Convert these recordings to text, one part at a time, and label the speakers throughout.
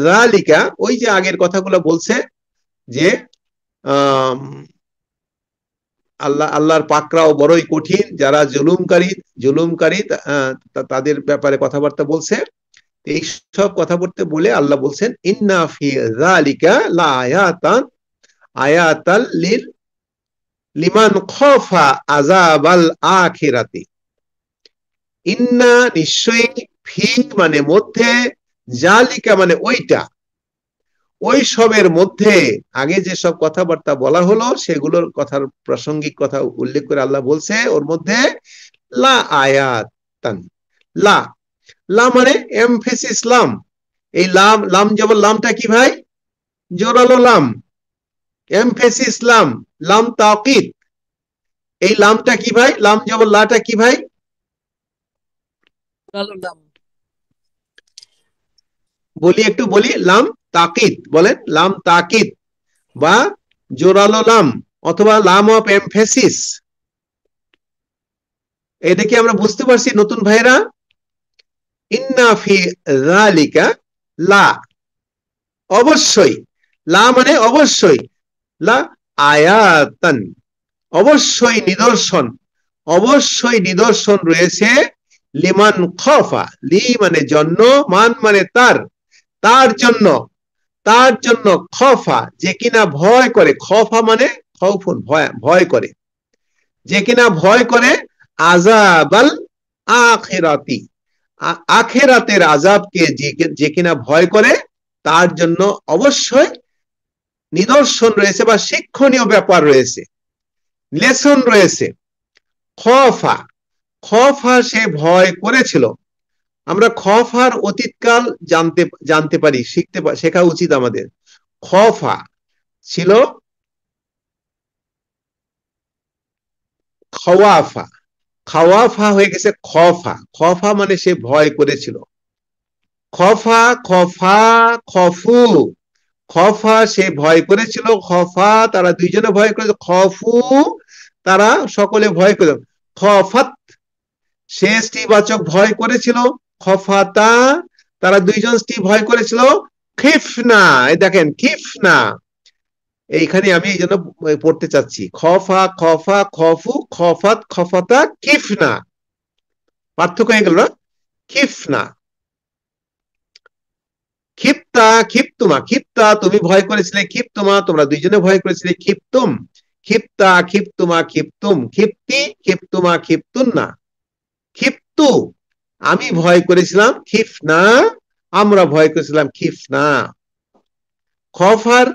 Speaker 1: যালিকা, ওই যে আগের কথাগুলো বলছে যে আহ আল্লাহর পাকড়াও বড়ই কঠিন, যারা জুলুমকারী তাদের ব্যাপারে কথাবার্তা বলছে। এই সব কথাবার্তা বলে আল্লাহ বলছেন ইন্না ফি যালিকা লাআয়াতান, আয়াতাল লিমান খাফা আযাবাল আখিরাতি। ইন্না নিশ্চয়ই, ফি মানে মধ্যে, জালিকা মানে ওইটা, ওই সবের মধ্যে আগে যে সব কথাবার্তা বলা হলো সেগুলোর কথার প্রাসঙ্গিক কথা উল্লেখ করে আল্লাহ বলছে ওর মধ্যে লা আয়াতান। লা, লা মানে এমফেসিস লাম। এই লাম, লাম যেমন, লামটা কি ভাই? জোরালো লাম, এমফেসিস লাম, লাম তাকিদ। এই লামটা কি ভাই? লাম যেমন, লাটা কি ভাই?
Speaker 2: বললাম।
Speaker 1: বলি, একটু বলি, লাম তাকিদ বলেন, লাম তাকিদ বা জোরালো লাম, অথবা লাম অফ এমফেসিস। এটা কি আমরা বুঝতে পারছি নতুন ভাইরা? ইন্না ফি যালিকা, লা অবশ্যই, লা মানে অবশ্যই, লা আয়াতান অবশ্যই নিদর্শন, অবশ্যই নিদর্শন রয়েছে, লিমান খফা, লি মানে জন্য, মান মানে তার, তার জন্য, তার জন্য, খফা যে কিনা ভয় করে, খফা মানে খৌফুন ভয়, ভয় করে, যে কিনা ভয় করে, আযাবাল আখিরাতি, আখেরাতের আযাবকে যে কিনা ভয় করে, তার জন্য অবশ্যই নিদর্শন রয়েছে বা শিক্ষণীয় ব্যাপার রয়েছে, লেসন রয়েছে। খফা, খফা সে ভয় করেছিল। আমরা খফার অতীতকাল জানতে জানতে পারি, শেখা উচিত আমাদের। খফা ছিল খওয়াফা, খাওয়াফা হয়ে গেছে খফা, খফা মানে সে ভয় করেছিল। খফা, খফা, খফু, খফা সে ভয় করেছিল, খফা তারা দুইজনে ভয় করেছিল, খফু তারা সকলে ভয় করেছিল, খফাত সে স্ত্রীবাচক ভয় করেছিল, খফাতা তারা দুইজন স্ত্রী ভয় করেছিল, খিফনা, এই দেখেন খিফনা, এইখানে আমি এই জন্য পড়তে চাচ্ছি, খফা খফা খফু খফাত খফাতা খিফনা, পার্থক্য হয়ে গেল না? খিফনা, ক্ষিপ্তা ক্ষিপ্তুমা, ক্ষিপ্তা তুমি ভয় করেছিলে, ক্ষিপ্তুমা তোমরা দুইজনে ভয় করেছিলে, ক্ষিপ্তুম, ক্ষিপ্তা ক্ষিপ্তুমা ক্ষিপ্তুম, ক্ষিপ্তি ক্ষিপ্তুমা ক্ষিপ্তুন্না, ক্ষিপ্তু আমি ভয় করেছিলাম, খিফনা আমরা ভয় করেছিলাম, খিফনা। খফার,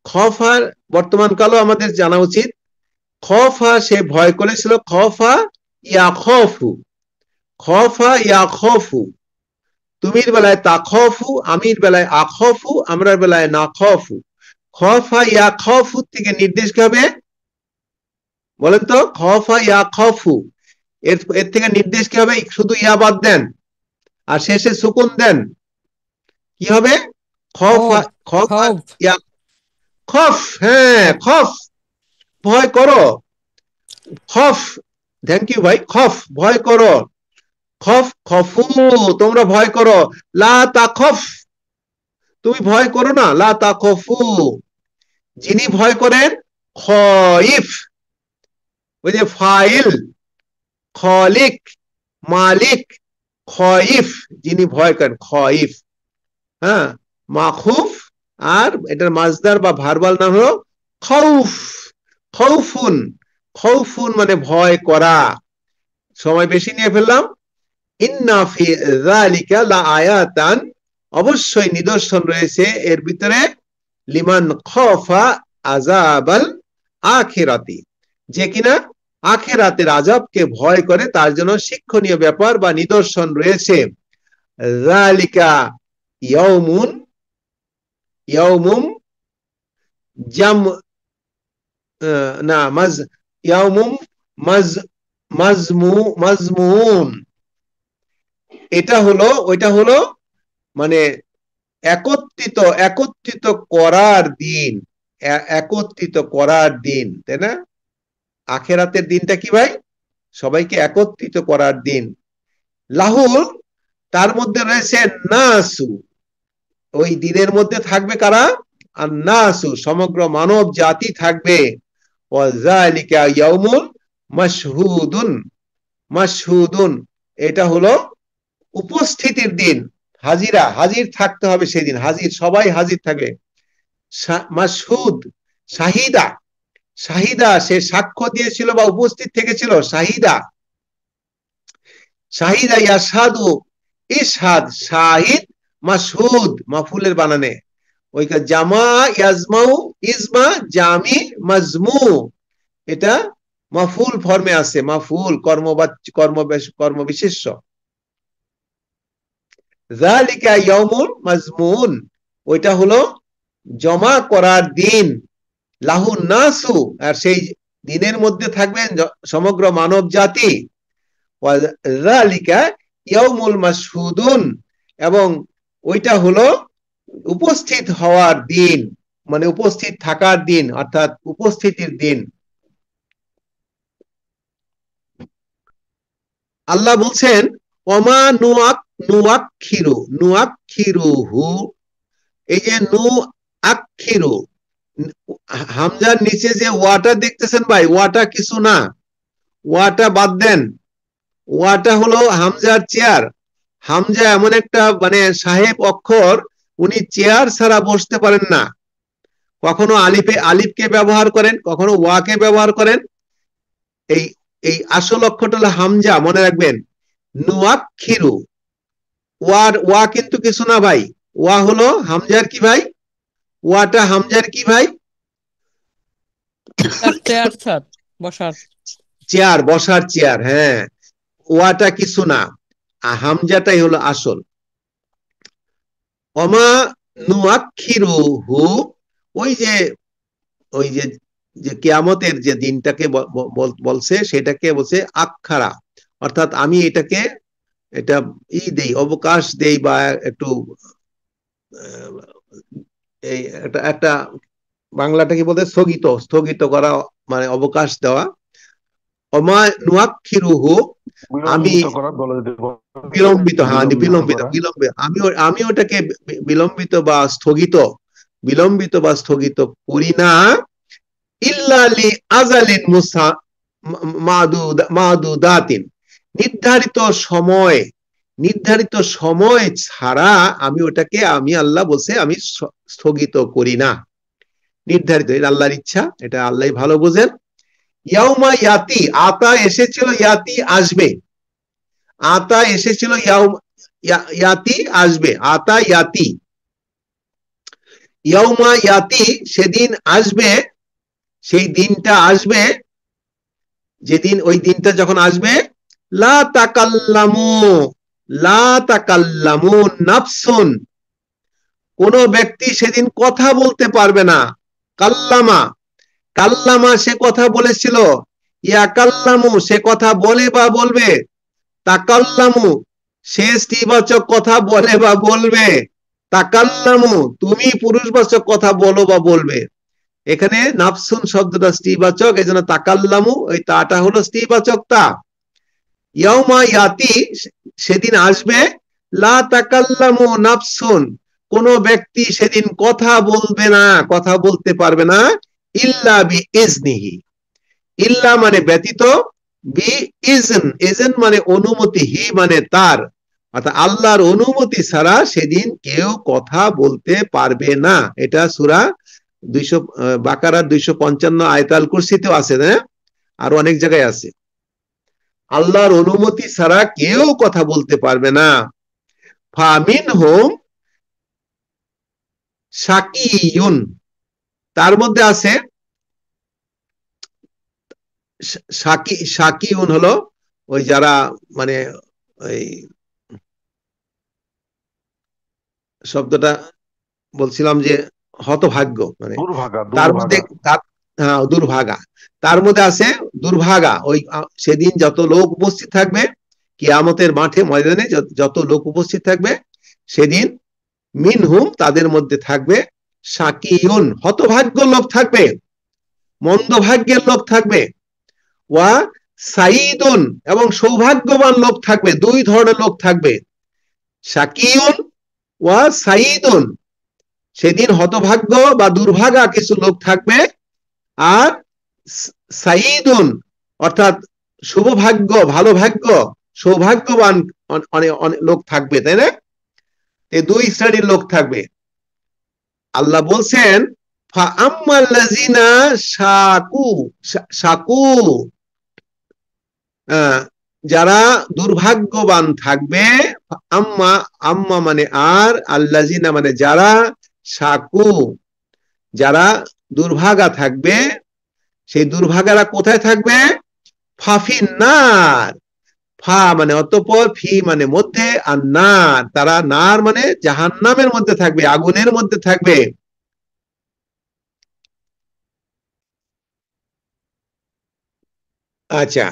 Speaker 1: খফার বর্তমান কালও আমাদের জানা উচিত। খফা সে ভয় করেছিল, খফা ইয়া খফু, খফা ইয়া খফু, তুমির বেলায় তাখফু, আমির বেলায় আখফু, আমরার বেলায় না খফু। খফা ইয়া খফু থেকে নির্দেশ কি হবে বলেন তো? খফা ইয়া খফু, এর এর থেকে নির্দেশ কি হবে? শুধু ইয়া বাদ দেন আর শেষে সুকুন দেন, কি হবে? খফা,
Speaker 2: খব,
Speaker 1: খফা
Speaker 2: খব।
Speaker 1: ইয়া খফ, হ্যাঁ খফ, ভয় করো, খফ, থ্যাংক ইউ ভাই, খফ ভয় করো, খফ খফু তোমরা ভয় করো, লা তাখফ তুমি ভয় করো না, লা তাখফু যিনি ভয় করেন, খইফ, ওই যে ফাইল, খলিক, মালিক, খইফ যিনি ভয় করেন, খইফ, হ্যাঁ, মাখুফ, আর এটার মাজদার বা ভার্বাল নাম হলো খৌফ, খৌফুন, খৌফুন মানে ভয় করা। সময় বেশি নিয়ে ফেললাম। ইন্না ফি যালিকা লাআয়াতান অবশ্যই নিদর্শন রয়েছে এর ভিতরে, লিমান খফা আযাবাল আখিরাতি যে কিনা আখিরাতের আযাবকে ভয় করে, তার জন্য শিক্ষণীয় ব্যাপার বা নিদর্শন রয়েছে। যালিকা ইয়াউমুন, ইয়াউমুম জাম, না মাজ, ইয়াউমুম মাজ, মাজমু, মাজমুন, এটা হলো, ওইটা হলো মানে একত্রিত, একত্রিত করার দিন, একত্রিত করার দিন, তাই না? আখেরাতের দিনটা কি ভাই? সবাইকে একত্রিত করার দিন। লাহুর, তার মধ্যে রয়েছে নাসু, ওই দিনের মধ্যে থাকবে কারা? আন্নাসু, সমগ্র মানব জাতি থাকবে। ওয়াযালিকা ইয়াউমুল মাশহুদুন, মাশহুদুন এটা হলো উপস্থিতির দিন, হাজিরা, হাজির থাকতে হবে সেদিন, হাজির, সবাই হাজির থাকবে। মাশহুদ, শাহিদা, শাহিদা সে সাক্ষ্য দিয়েছিল বা উপস্থিত থেকেছিল, শাহিদা, শাহিদা ইয়াশহাদু, ইশহাদ, শাহিদ, মাশহুদ মাফুলের বানানে, ওই জামা ইয়াজমাউ, ইজমা জামি মাজমু, এটা মাফুল ফর্মে আছে, মাফুল কর্মবিশেষ্য। যালিকা ইয়াউমুল মাজমুন, ওইটা হলো জমা করার দিন। লাহুন নাসু, আর সেই দিনের মধ্যে থাকবেন সমগ্র মানব জাতি। ওয়াযালিকা ইয়াউমুল মাশহুদুন, এবং ওইটা হলো উপস্থিত হওয়ার দিন, মানে উপস্থিত থাকার দিন, অর্থাৎ উপস্থিতির দিন। আল্লাহ বলছেন ওমা নুয়াক্ষিরুহু, এই যে নুআক্ষিরু, হামজার নিচে যে ওয়াটা দেখতেছেন ভাই, ওয়াটা কিছু না, ওয়াটা বাদ দেন। ওয়াটা হলো হামজার চেয়ার। হামজা এমন একটা মানে সাহেব অক্ষর, উনি চেয়ার ছাড়া বসতে পারেন না। কখনো আলিফকে ব্যবহার করেন, কখনো ওয়াকে ব্যবহার করেন। এই এই আসল অক্ষরটা হলো হামজা, মনে রাখবেন। নুয়াক্ষিরু, ওয়া কিন্তু কিছু না ভাই, ওয়া হলো হামজার কি ভাই? ওয়াটা হামজার কি ভাই? চেয়ার, বসার চেয়ার, হ্যাঁ। ওয়াটা কিছু না, হামজাটাই হলো আসল। অমা নুয়াক্ষিরুহু, ওই যে যে কিয়ামতের যে দিনটাকে বলছে, সেটাকে বলছে আক্ষারা, অর্থাৎ আমি এটাকে এটা দেই, অবকাশ দেই, বা একটু এই একটা বাংলাটা কি বলতে, স্থগিত, স্থগিত করা, মানে অবকাশ দেওয়া। অমা নুয়াক্ষিরুহু, আমি বিলম্বিত, হ্যাঁ বিলম্বিত, আমি ওটাকে বিলম্বিত বা স্থগিত, বিলম্বিত বা স্থগিত করি না, ইল্লা লি আজালিন মাদুদাতিন, নির্ধারিত সময়, নির্ধারিত সময় ছাড়া আমি ওটাকে, আমি আল্লাহ বলছে আমি স্থগিত করি না। নির্ধারিত, এটা আল্লাহর ইচ্ছা, এটা আল্লাহ ভালো বোঝেন। ইয়াউমা ইয়াতি, আতা এসেছিল, ইয়াতি আসবে, আতা এসেছিল, ইয়াতি আসবে, আতা ইয়াতি, ইয়াউমা ইয়াতি সেদিন আসবে, সেই দিনটা আসবে, যেদিন, ওই দিনটা যখন আসবে, লা তাকাল্লামু, লা তাকাল্লামু নাফসুন, কোন ব্যক্তি সেদিন কথা বলতে পারবে না। কাল্লামা, কাল্লামা সে কথা বলেছিল, ইয়া কাল্লামু সে কথা বলে বা বলবে, তাকাল্লামু সে স্ত্রীবাচক কথা বলে বা বলবে, তাকাল্লামু তুমি পুরুষবাচক কথা বলো বা বলবে। এখানে নাফসুন শব্দটা স্ত্রীবাচক, এই জন্য তাকাল্লামু, ওই তাটা হলো স্ত্রীবাচক তা। ইয়াউমা ইয়াতি সেদিন আসবে, লা তাকাল্লামু নাফসুন কোন ব্যক্তি সেদিন কথা বলবে না, কথা বলতে পারবে না, ইল্লা বি ইজনিহি, ইল্লা মানে ব্যতীত, বি ইজন, ইজন মানে অনুমতি, হি মানে তার, অর্থাৎ আল্লাহর অনুমতি ছাড়া সেদিন কেউ কথা বলতে পারবে না। এটা সূরা 200 বাকারার 255 আয়াতুল কুরসিতেও আছে, না আর অনেক জায়গায় আছে। আল্লাহর অনুমতি ছাড়া কেউ কথা বলতে পারবে না। ফামিনহুম শাকিয়ুন, তার মধ্যে আছে শাকিউন হলো ওই যারা মানে ওই শব্দটা বলছিলাম যে হতভাগ্য, মানে তার মধ্যে, হ্যাঁ দুর্ভাগা, তার মধ্যে আছে দুর্ভাগা। ওই সেদিন যত লোক উপস্থিত থাকবে, কিয়ামতের মাঠে ময়দানে যত লোক উপস্থিত থাকবে সেদিন, মিনহুম তাদের মধ্যে থাকবে শাকিউন হতভাগ্য লোক থাকবে, মন্দভাগ্যের লোক থাকবে, ওয়া সাইদুন এবং সৌভাগ্যবান লোক থাকবে। দুই ধরনের লোক থাকবে, শাকিউন ওয়া সাইদুন, সেদিন হতভাগ্য বা দুর্ভাগা কিছু লোক থাকবে, আর সাইদুন অর্থাৎ শুভভাগ্য, ভালো ভাগ্য, সৌভাগ্যবান অনেক অনেক লোক থাকবে, তাই না? এই দুই শ্রেণীর লোক থাকবে। আল্লাহ বলছেন ফাআম্মাল্লাযিনা শাকু, শাকু, যারা দুর্ভাগ্যবান থাকবে, আম্মা, আম্মা মানে আর, আল্লাযিনা মানে যারা, শাকু যারা দুর্ভাগা থাকবে, সেই দুর্ভাগারা কোথায় থাকবে? ফাফিন্নার, ফা মানে অতঃপর, ফি মানে মধ্যে, আর নার, তারা নার মানে জাহান্নামের মধ্যে থাকবে, আগুনের মধ্যে থাকবে। আচ্ছা,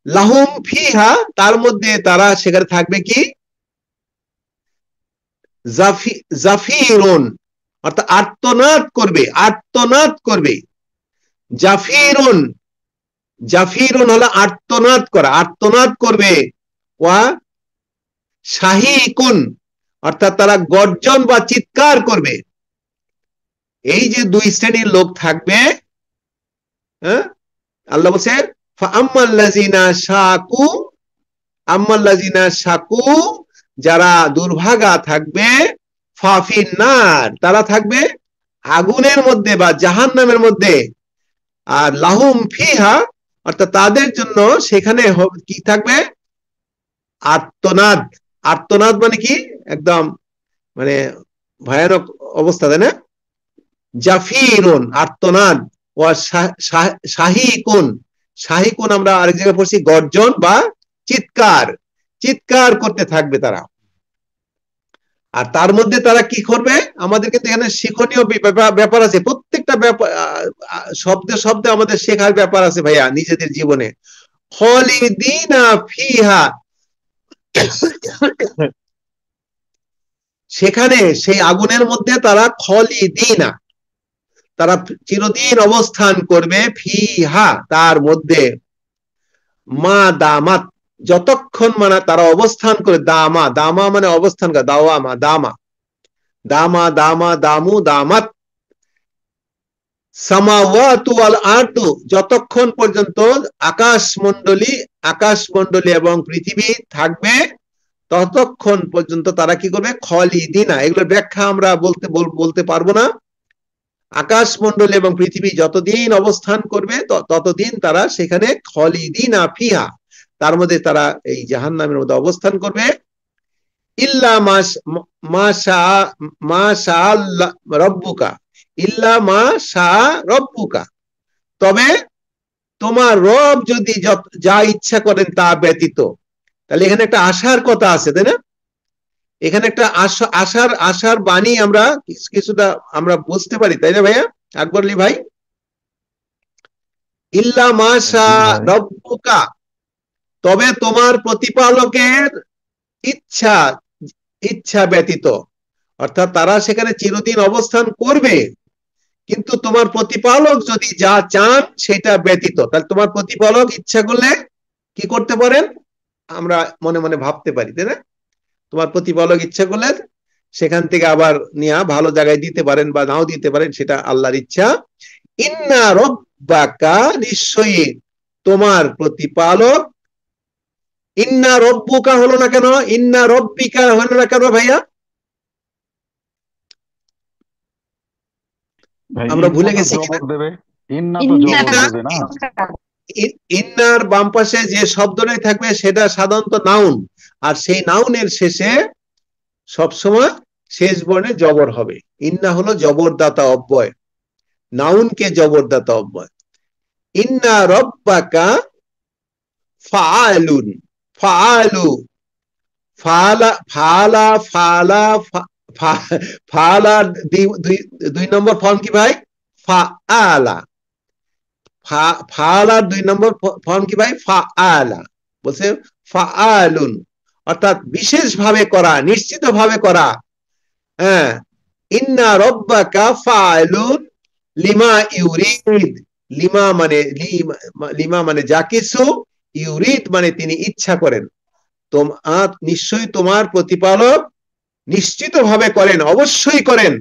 Speaker 1: লাহুম ফিহা, তার মধ্যে তারা সেখানে থাকবে কি? জাফিরুন, অর্থাৎ আর্তনাদ করবে, আর্তনাদ করবে। জাফিরুন, জাফিরুন হলো আর্তনাদ করা, আর্তনাদ করবে। ওয়া শাহিকুন, অর্থাৎ তারা গর্জন বা চিৎকার করবে। এই যে দুই শ্রেণীর লোক থাকবে, হ্যাঁ, আল্লাহ বলছে ফাআম্মাল্লাযিনা শাকু, আম্মাল্লাযিনা শাকু, যারা দুর্ভাগা থাকবে, ফাফিন্নার, তারা থাকবে আগুনের মধ্যে বা জাহান্নামের মধ্যে। আর লাহুম ফিহা, অর্থাৎ তাদের জন্য সেখানে কি থাকবে? আর্তনাদ। আর্তনাদ মানে কি? একদম মানে ভয়ানক অবস্থা, তাই না? জাফিরুন আর্তনাদ, ও শাহিকুন, শাহিকুন আমরা আরেক জায়গায় পড়ছি গর্জন বা চিৎকার, চিৎকার করতে থাকবে তারা। আর তার মধ্যে তারা কি করবে? আমাদের কিন্তু এখানে শিক্ষণীয় ব্যাপার আছে, প্রত্যেকটা ব্যাপার শব্দে শব্দে আমাদের শেখার ব্যাপার আছে ভাইয়া নিজেদের জীবনে। খালিদিনা ফিহা, সেখানে সেই আগুনের মধ্যে তারা খালিদিনা, তারা চিরদিন অবস্থান করবে, ফিহা তার মধ্যে, মা দামাত, যতক্ষণ মানে তারা অবস্থান করে, দামা, দামা মানে অবস্থান করে, দাওয়ামা, দামা, দামা, দামা, দামু, দামাত, সামাওয়াতু ওয়াল আরদু, যতক্ষণ পর্যন্ত আকাশমণ্ডলী এবং পৃথিবী থাকবে, ততক্ষণ পর্যন্ত তারা কি করবে? খালিদিনা, এগুলোর ব্যাখ্যা আমরা বলতে পারবো না। আকাশমণ্ডলী এবং পৃথিবী যতদিন অবস্থান করবে ততদিন তারা সেখানে খালিদিনা ফিহা, তার মধ্যে তারা এই জাহান্নামের মধ্যে অবস্থান করবে। ইল্লা মা শা রব্বুকা, ইল্লা মা শা রব্বুকা, তবে তোমার রব যদি যা ইচ্ছা করেন তা ব্যতীত। তাহলে এখানে একটা আশার কথা আছে, তাই না? এখানে একটা আশার বাণী আমরা কিছুটা আমরা বুঝতে পারি, তাই না ভাইয়া আকবর আলী ভাই? ইল্লা মা শা রব্বুকা, তবে তোমার প্রতিপালকের ইচ্ছা, ইচ্ছা ব্যতীত, অর্থাৎ তারা সেখানে চিরদিন অবস্থান করবে, কিন্তু তোমার প্রতিপালক যদি যা চান সেটা ব্যতীত। তাহলে তোমার প্রতিপালক ইচ্ছা করলে কি করতে পারেন? আমরা মনে মনে ভাবতে পারি, তাই না? তোমার প্রতিপালক ইচ্ছা করলে সেখান থেকে আবার নিয়ে ভালো জায়গায় দিতে পারেন বা নাও দিতে পারেন, সেটা আল্লাহর ইচ্ছা। ইন্না রব্বাকা, নিশ্চয়ই তোমার প্রতিপালক। ইন্না রব্বুকা হলো না কেন? ইন্না রব্বিকা হলো না কেন ভাইয়া? আমরা ভুলে গেছি কিনা? ইন্নার বাম পাশে যে শব্দটাই থাকবে সেটা সাধারণত নাউন, আর সেই নাউনের শেষে সবসময় শেষ বর্ণে জবর হবে। ইন্না হলো জবরদাতা অব্যয়, নাউনকে জবরদাতা অব্যয়। ইন্না রব্বাকা ফাআলুন, ফাআলু, ফালা, ফালা, ফালা, ফালা, দুই নম্বর ফর্ম কি ভাই? ফাআলা। ফালার দুই নম্বর ফর্ম কি ভাই? ফাআলা। বলছে ফাআলুন, অর্থাৎ বিশেষ ভাবে করা, নিশ্চিত ভাবে করা। হ্যাঁ, ইন্না রব্বাকা ফাআলুন লিমা ইউরিদ, লিমা মানে লিমা মানে যা কিছু, ইউরিদ মানে তিনি ইচ্ছা করেন। নিশ্চয়ই তোমার প্রতিপালক নিশ্চিতভাবে করেন, অবশ্যই করেন।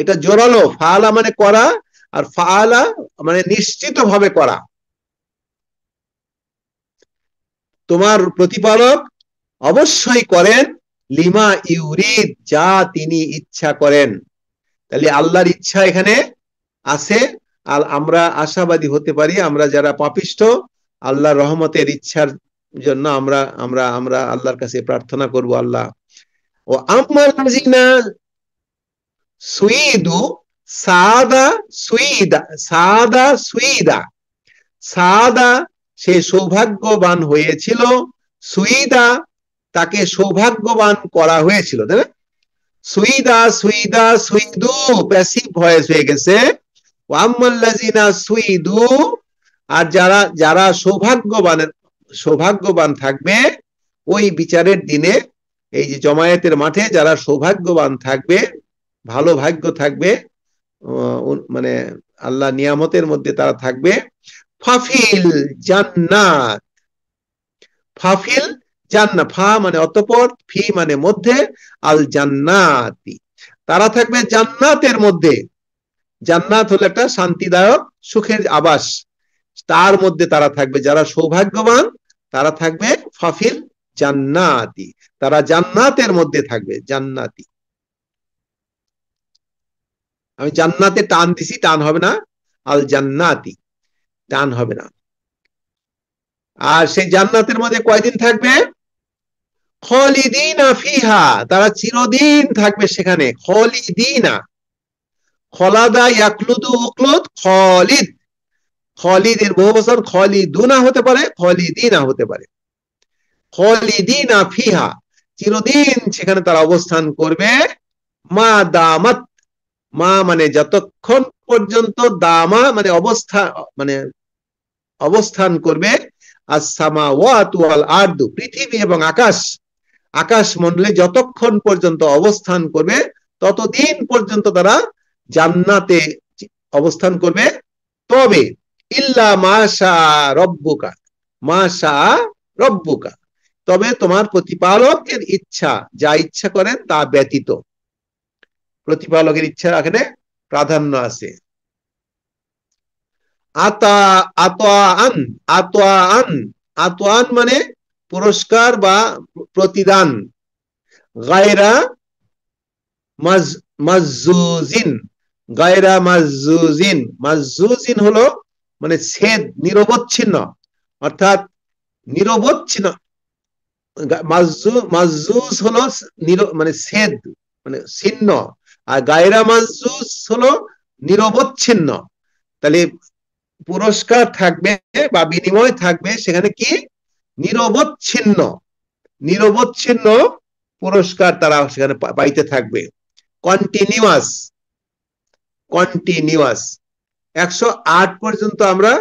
Speaker 1: এটা জোরালো, ফাআলা মানে করা, আর ফাআলা মানে নিশ্চিতভাবে করা। তোমার প্রতিপালক অবশ্যই করেন লিমা ইউরিদ, যা তিনি ইচ্ছা করেন। তাহলে আল্লাহর ইচ্ছা এখানে আছে। আর আমরা আশাবাদী হতে পারি, আমরা যারা পাপিষ্ঠ, আল্লাহর রহমতের ইচ্ছার জন্য আমরা আমরা আমরা আল্লাহর কাছে প্রার্থনা করব, আল্লাহ ও আম্মাল লাযিনা সুইদু সাদা সুইদা সাদা সুইদা সাদা, সে সৌভাগ্যবান হয়েছিল, সুইদা তাকে সৌভাগ্যবান করা হয়েছিল, তাই না? সুইদা সুইদা সুইদু প্যাসিভ ভয়েস হয়ে গেছে। ওয়াম্মাল্লাযিনা সুইদু, আর যারা যারা সৌভাগ্যবান থাকবে ওই বিচারের দিনে, এই যে জমায়েতের মাঠে যারা সৌভাগ্যবান থাকবে, ভালো ভাগ্য থাকবে, মানে আল্লাহ নিয়ামতের মধ্যে তারা থাকবে, ফাফিল জান্নাত, ফাফিল জান্নাত, ফা মানে অতঃপর, ফি মানে মধ্যে, আল জান্নাতি তারা থাকবে জান্নাতের মধ্যে। জান্নাত হলো একটা শান্তিদায়ক সুখের আবাস, তার মধ্যে তারা থাকবে, যারা সৌভাগ্যবান তারা থাকবে ফাফিল জান্নাতি, তারা জান্নাতের মধ্যে থাকবে, জান্নাতি। আমি জান্নাতে টান দিছি, টান হবে না, আল জান্নাতি টান হবে না। আর সেই জান্নাতের মধ্যে কয়দিন থাকবে? খালিদিনা ফিহা, তারা চিরদিন থাকবে সেখানে। খালিদিনা, খলাদা ইয়াকলুদু উকলুদ, খালিদ, খালিদের বহু বচন খালিদুনা হতে পারে, খালিদিনা হতে পারে। খালিদিনা ফিহা, চিরদিন সেখানে তারা অবস্থান করবে। মা দামাত, মা মানে যতক্ষণ পর্যন্ত, দামা মানে অবস্থা, মানে অবস্থান করবে, আস-সামাওয়াতু ওয়াল আরদু, পৃথিবী এবং আকাশ, আকাশ মণ্ডলে যতক্ষণ পর্যন্ত অবস্থান করবে ততদিন পর্যন্ত তারা জান্নাতে অবস্থান করবে। তবে ইল্লা মাশা রব্বুকা, মাশা রব্বুকা, তবে তোমার প্রতিপালকের ইচ্ছা, যা ইচ্ছা করেন তা ব্যতীত। প্রতিপালকের ইচ্ছা এখানে প্রাধান্য আছে। আতা আতাআন, আতাআন, আতাআন মানে পুরস্কার বা প্রতিদান। গায়রা মাজুজিন, গায়রা মাজুজিন, মাজুজিন হলো মানে ছেদ, নিরবচ্ছিন্ন, অর্থাৎ নিরবচ্ছিন্ন। মাজুজ হলো মানে ছেদ, মানে ছিন্ন, আর গায়রা মাজুজ হলো নিরবচ্ছিন্ন। তাহলে পুরস্কার থাকবে বা বিনিময় থাকবে সেখানে কি? নিরবচ্ছিন্ন, নিরবচ্ছিন্ন পুরস্কার তারা সেখানে পাইতে থাকবে। Continuous, continuous. 108 পর্যন্ত আমরা